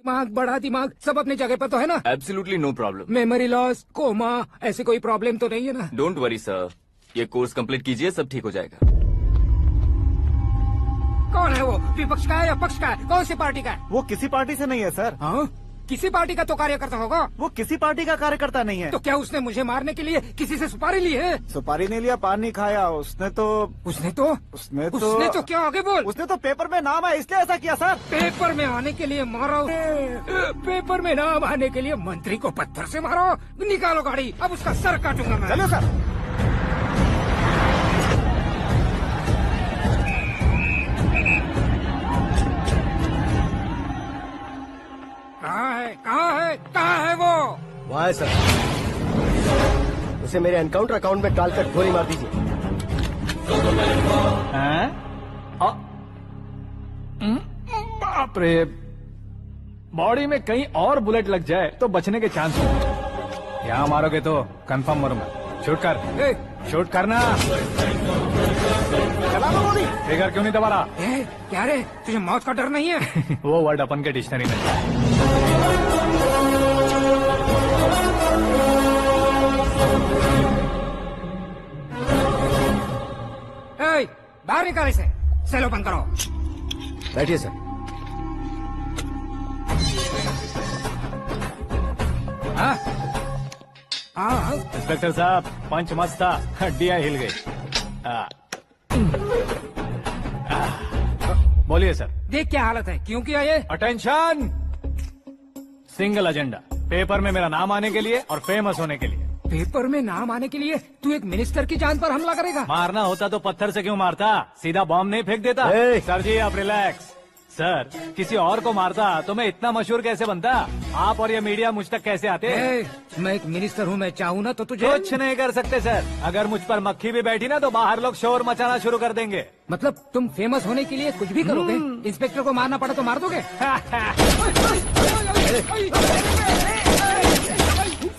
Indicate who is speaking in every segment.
Speaker 1: दिमाग, बड़ा दिमाग, सब अपनी जगह पर तो है ना?
Speaker 2: Absolutely no problem.
Speaker 1: Memory loss, coma, ऐसी कोई प्रॉब्लम तो नहीं है ना?
Speaker 2: डोंट वरी सर, ये कोर्स कंप्लीट कीजिए, सब ठीक हो जाएगा।
Speaker 1: कौन है वो? विपक्ष का है या पक्ष का है? कौन सी पार्टी का है?
Speaker 3: वो किसी पार्टी से नहीं है सर।
Speaker 1: हाँ? किसी पार्टी का तो कार्यकर्ता होगा।
Speaker 3: वो किसी पार्टी का कार्यकर्ता नहीं है।
Speaker 1: तो क्या उसने मुझे मारने के लिए किसी से सुपारी ली है?
Speaker 3: सुपारी नहीं लिया, पान नहीं खाया। उसने तो
Speaker 1: क्या आगे बोल?
Speaker 3: उसने तो पेपर में नाम है इसलिए ऐसा किया सर।
Speaker 1: पेपर में आने के लिए मारा? पेपर में नाम आने के लिए मंत्री को पत्थर से मारो? निकालो गाड़ी, अब उसका सर काटूंगा मैं।
Speaker 3: चलो सर।
Speaker 1: कहाँ है वो?
Speaker 4: वहाँ है सर। उसे मेरे एनकाउंटर अकाउंट में डालकर गोली मार दीजिए।
Speaker 5: बाप रे, बॉडी में कहीं और बुलेट लग जाए तो बचने के चांस हो। यहाँ मारोगे तो कंफर्म मरूंगा। शूट कर, शूट करना।
Speaker 3: चला दो गोली।
Speaker 5: फिगर क्यों नहीं दबा रहा?
Speaker 1: क्या रे, तुझे मौत का डर नहीं है?
Speaker 5: वो वर्ड अपन के डिक्शनरी में है।
Speaker 1: बाहर निकाले से, सेलो बंद करो।
Speaker 4: बैठिए सर।
Speaker 5: इंस्पेक्टर साहब, पंच मस्त था, हड्डियां हिल गई। बोलिए सर।
Speaker 1: देख क्या हालत है, क्यों किया ये?
Speaker 5: अटेंशन, सिंगल एजेंडा, पेपर में मेरा नाम आने के लिए और फेमस होने के लिए।
Speaker 1: पेपर में नाम आने के लिए तू एक मिनिस्टर की जान पर हमला करेगा?
Speaker 5: मारना होता तो पत्थर से क्यों मारता, सीधा बॉम्ब नहीं फेंक देता। सर जी आप रिलैक्स। सर, किसी और को मारता तो मैं इतना मशहूर कैसे बनता? आप और ये मीडिया मुझ तक कैसे आते?
Speaker 1: मैं एक मिनिस्टर हूँ, मैं चाहूँ ना तो तुझे
Speaker 5: कुछ नहीं कर सकते सर। अगर मुझ पर मक्खी भी बैठी ना तो बाहर लोग शोर मचाना शुरू कर देंगे।
Speaker 1: मतलब तुम फेमस होने के लिए कुछ भी करोगे? इंस्पेक्टर को मारना पड़ा तो मार दोगे?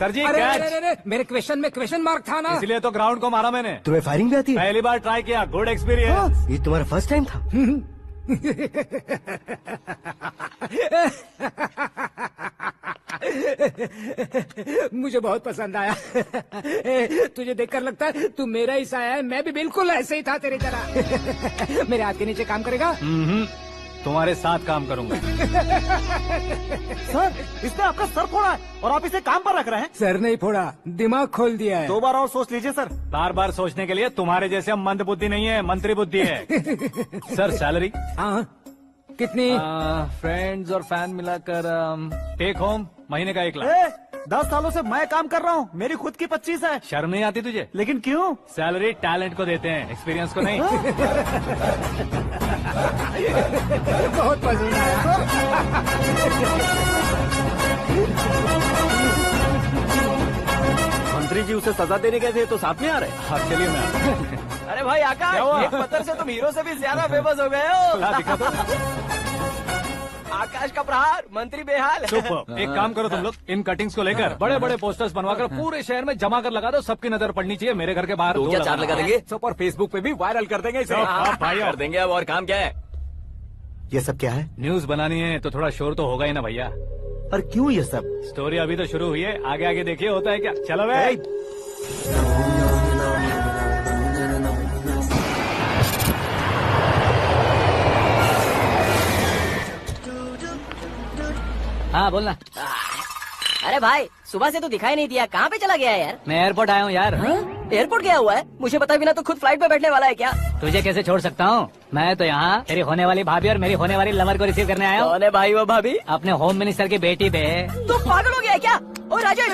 Speaker 5: सर जी
Speaker 1: अरे, मेरे क्वेश्चन में क्वेश्चन मार्क था ना,
Speaker 5: इसलिए तो ग्राउंड को मारा मैंने।
Speaker 4: तुम्हें फायरिंग भी आती है?
Speaker 5: पहली बार ट्राई किया, गुड एक्सपीरियंस।
Speaker 4: ये तुम्हारा फर्स्ट टाइम था?
Speaker 1: मुझे बहुत पसंद आया। तुझे देखकर लगता है तू मेरा ही साया है। मैं भी बिल्कुल ऐसे ही था तेरी तरह। मेरे हाथ के नीचे काम करेगा?
Speaker 5: तुम्हारे साथ काम करूंगा।
Speaker 3: सर, इसने आपका सर फोड़ा है और आप इसे काम पर रख रहे हैं।
Speaker 1: सर नहीं फोड़ा, दिमाग खोल दिया है।
Speaker 3: 2 बार और सोच लीजिए सर।
Speaker 5: बार बार सोचने के लिए तुम्हारे जैसे मंद बुद्धि नहीं है, मंत्री बुद्धि है। Sir salary?
Speaker 1: हाँ, कितनी?
Speaker 5: फ्रेंड्स और फैन मिलाकर टेक होम महीने का 1 लाख।
Speaker 3: 10 सालों से मैं काम कर रहा हूँ, मेरी खुद की 25 है।
Speaker 5: शर्म नहीं आती तुझे?
Speaker 3: लेकिन क्यों?
Speaker 5: सैलरी टैलेंट को देते हैं, एक्सपीरियंस को नहीं।
Speaker 1: बहुत पसंद आया।
Speaker 4: मंत्री जी उसे सजा देने गए थे तो साथ में आ रहे?
Speaker 5: हाँ चलिए मैं।
Speaker 4: अरे भाई आकाश, एक पत्थर से तुम हीरो से भी ज्यादा फेमस हो गए हो।
Speaker 5: दिखा दो।
Speaker 4: आकाश का प्रहार, मंत्री बेहाल।
Speaker 5: सुपर। एक काम करो तुम लोग, इन कटिंग्स को लेकर बड़े बड़े पोस्टर्स बनवाकर पूरे शहर में जमा कर लगा दो। सबकी नजर पड़नी चाहिए। मेरे घर के बाहर
Speaker 4: 2 या 4 लगा देंगे।
Speaker 2: और फेसबुक पे भी वायरल कर देंगे इसे।
Speaker 5: भाई
Speaker 2: कर देंगे। अब और काम क्या है?
Speaker 4: ये सब क्या है?
Speaker 5: न्यूज बनानी है तो थोड़ा शोर तो होगा ही ना भैया।
Speaker 4: और क्यों ये सब?
Speaker 5: स्टोरी अभी तो शुरू हुई है, आगे आगे देखिए होता है क्या। चलो भाई।
Speaker 6: हाँ बोलना।
Speaker 7: अरे भाई, सुबह से तो दिखाई नहीं दिया, कहाँ पे चला गया है यार?
Speaker 6: मैं एयरपोर्ट आया हूँ यार।
Speaker 7: एयरपोर्ट गया हुआ है? मुझे पता बिना तो खुद फ्लाइट पे बैठने वाला है क्या?
Speaker 6: तुझे कैसे छोड़ सकता हूँ? मैं तो यहाँ तेरी होने वाली भाभी और मेरी होने वाली लवर को रिसीव करने आया हूँ।
Speaker 7: कौन है भाई वो भाभी?
Speaker 6: अपने होम मिनिस्टर की बेटी पे।
Speaker 7: तो पागल हो गया है क्या? ओए राजेश,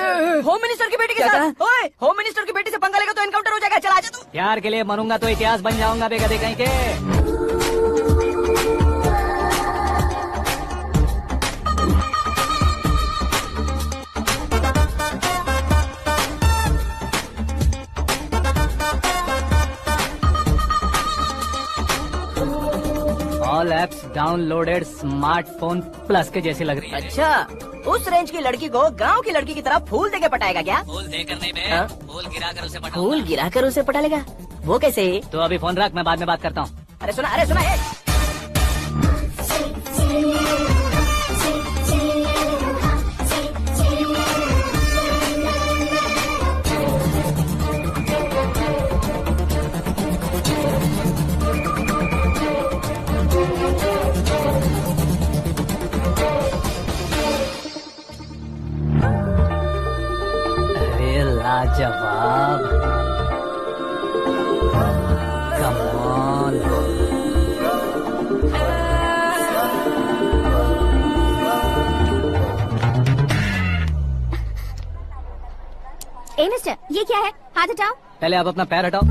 Speaker 7: होम मिनिस्टर की बेटी के साथ? ओए, होम मिनिस्टर की बेटी से पंगा लेगा तो एनकाउंटर हो जाएगा। चला आजा तू।
Speaker 6: प्यार के लिए मरूंगा तो इतिहास बन जाऊंगा बेगधे कहीं के। All apps downloaded smartphone plus के जैसी लग रही है।
Speaker 7: अच्छा, उस रेंज की लड़की को गांव की लड़की की तरह फूल देके पटाएगा क्या?
Speaker 6: फूल देकर नहीं बे,
Speaker 7: हाँ?
Speaker 6: फूल गिराकर उसे पटा।
Speaker 7: फूल गिराकर उसे पटा लेगा? वो कैसे?
Speaker 6: तो अभी फोन रख, मैं बाद में बात करता हूँ।
Speaker 7: अरे सुना,
Speaker 6: लाजवाब। Come on.
Speaker 8: ए मिस्टर, ये क्या है? हाथ हटाओ।
Speaker 6: पहले आप अपना पैर हटाओ।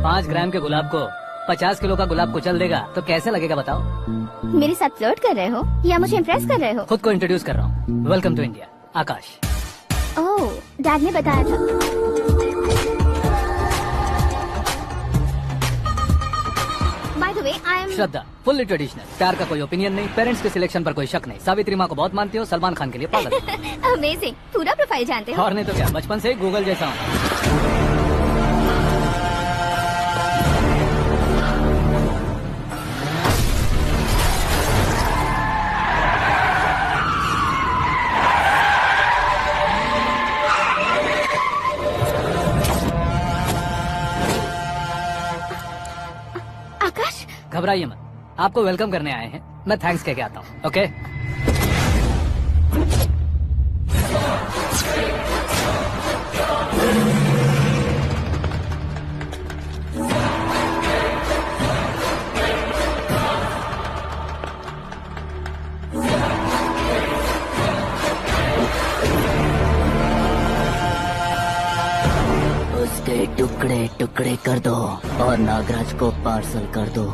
Speaker 6: 5 ग्राम के गुलाब को 50 किलो का गुलाब कुचल देगा तो कैसे लगेगा बताओ?
Speaker 8: मेरे साथ फ्लर्ट कर रहे हो या मुझे इम्प्रेस कर रहे हो?
Speaker 6: खुद को इंट्रोड्यूस कर रहा हूँ। Welcome to India, Akash.
Speaker 8: Oh, dad ने बताया था। By the way, I am
Speaker 6: Shraddha, fully traditional. प्यार का कोई ओपिनियन नहीं, पेरेंट्स के सिलेक्शन पर कोई शक नहीं। सावित्री माँ को बहुत मानती हो, सलमान खान के लिए पागल।
Speaker 8: अमेजिंग, पूरा प्रोफाइल जानते हो।
Speaker 6: और नहीं तो क्या, बचपन से ही गूगल जैसा हूँ।
Speaker 8: आकाश,
Speaker 6: घबराइए मत, आपको वेलकम करने आए हैं। मैं थैंक्स कह के आता हूँ। ओके,
Speaker 7: उसके टुकड़े टुकड़े कर दो और नागराज को पार्सल कर दो।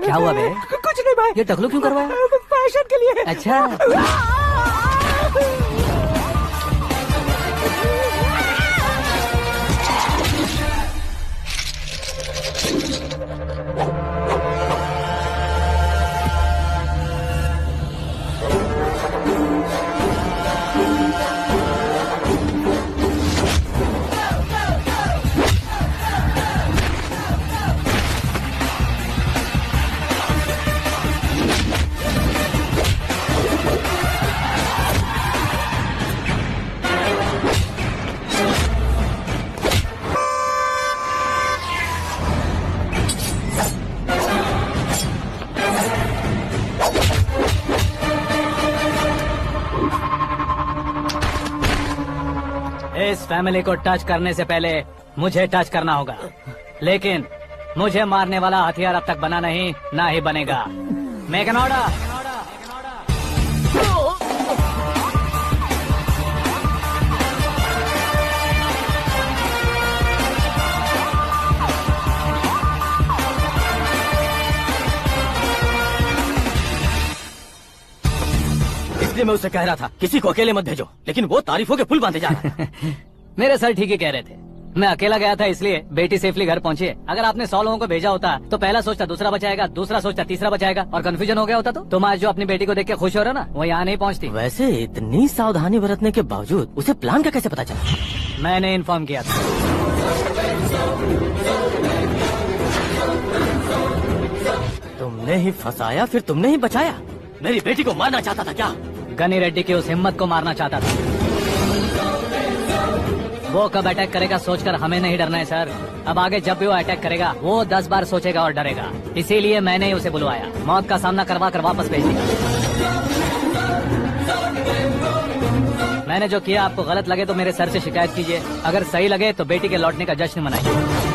Speaker 6: क्या हुआ बे?
Speaker 1: कुछ नहीं भाई,
Speaker 6: ये टकलू क्यों करवाया?
Speaker 1: फैशन के लिए।
Speaker 6: अच्छा, इस फैमिली को टच करने से पहले मुझे टच करना होगा, लेकिन मुझे मारने वाला हथियार अब तक बना नहीं, ना ही बनेगा। Make an order.
Speaker 7: इसलिए मैं उससे कह रहा था किसी को अकेले मत भेजो, लेकिन वो तारीफों के पुल बांधे जा रहा है।
Speaker 6: मेरे सर ठीक ही कह रहे थे। मैं अकेला गया था इसलिए बेटी सेफली घर पहुंची है। अगर आपने 100 लोगों को भेजा होता तो पहला सोचता दूसरा बचाएगा, दूसरा सोचता तीसरा बचाएगा और कंफ्यूजन हो गया होता। तो तुम आज जो अपनी बेटी को देख के खुश हो रहे हो ना, वो यहाँ नहीं पहुँचती।
Speaker 7: वैसे इतनी सावधानी बरतने के बावजूद उसे प्लान का कैसे पता चला?
Speaker 6: मैंने इन्फॉर्म किया था।
Speaker 7: तुमने ही फंसाया, फिर तुमने ही बचाया। मेरी बेटी को मारना चाहता था क्या?
Speaker 6: गनी रेड्डी की उस हिम्मत को मारना चाहता था। वो कब अटैक करेगा सोचकर हमें नहीं डरना है सर। अब आगे जब भी वो अटैक करेगा वो 10 बार सोचेगा और डरेगा। इसीलिए मैंने ही उसे बुलवाया, मौत का सामना करवा कर वापस भेज दिया। मैंने जो किया आपको गलत लगे तो मेरे सर से शिकायत कीजिए, अगर सही लगे तो बेटी के लौटने का जश्न मनाइए।